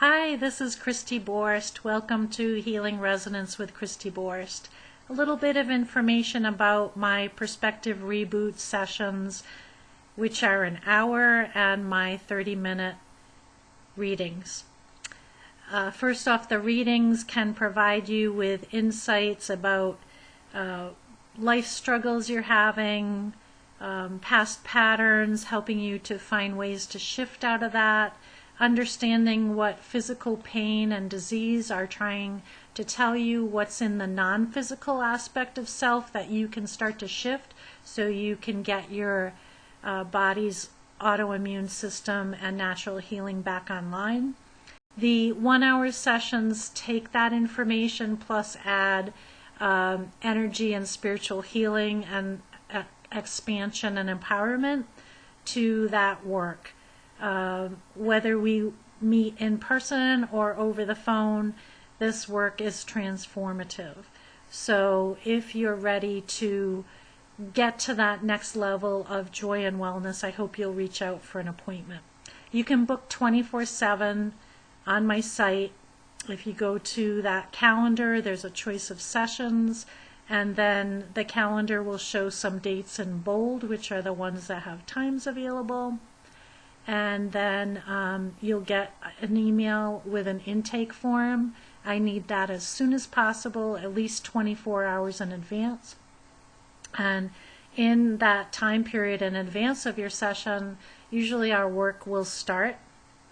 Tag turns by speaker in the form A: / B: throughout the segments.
A: Hi, this is Kristi Borst. Welcome to Healing Resonance with Kristi Borst. A little bit of information about my Perspective Reboot sessions, which are an hour, and my 30-minute readings. First off, the readings can provide you with insights about life struggles you're having, past patterns, helping you to find ways to shift out of that, understanding what physical pain and disease are trying to tell you, what's in the non-physical aspect of self that you can start to shift so you can get your body's autoimmune system and natural healing back online. The 1 hour sessions take that information plus add energy and spiritual healing and expansion and empowerment to that work. Whether we meet in person or over the phone, this work is transformative. So if you're ready to get to that next level of joy and wellness, I hope you'll reach out for an appointment. You can book 24/7 on my site. If you go to that calendar, there's a choice of sessions, and then the calendar will show some dates in bold, which are the ones that have times available. And then you'll get an email with an intake form. I need that as soon as possible, at least 24 hours in advance. And in that time period in advance of your session, usually our work will start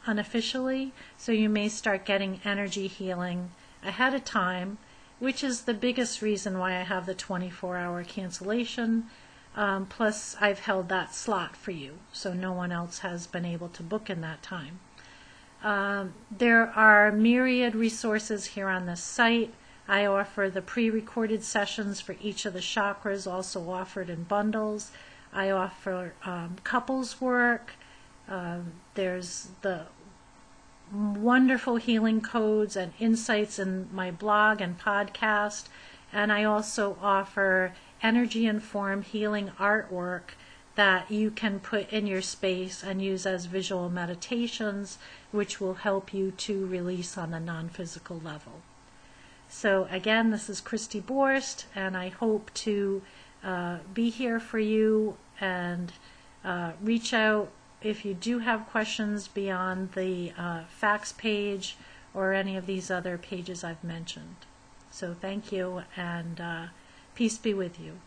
A: unofficially, so you may start getting energy healing ahead of time, which is the biggest reason why I have the 24-hour cancellation. Plus, I've held that slot for you, so no one else has been able to book in that time. There are myriad resources here on this site. I offer the pre-recorded sessions for each of the chakras, also offered in bundles. I offer couples work. There's the wonderful healing codes and insights in my blog and podcast. And I also offer energy-informed healing artwork that you can put in your space and use as visual meditations, which will help you to release on a non-physical level. So again, this is Kristi Borst, and I hope to be here for you, and reach out if you do have questions beyond the fax page or any of these other pages I've mentioned. So thank you, and peace be with you.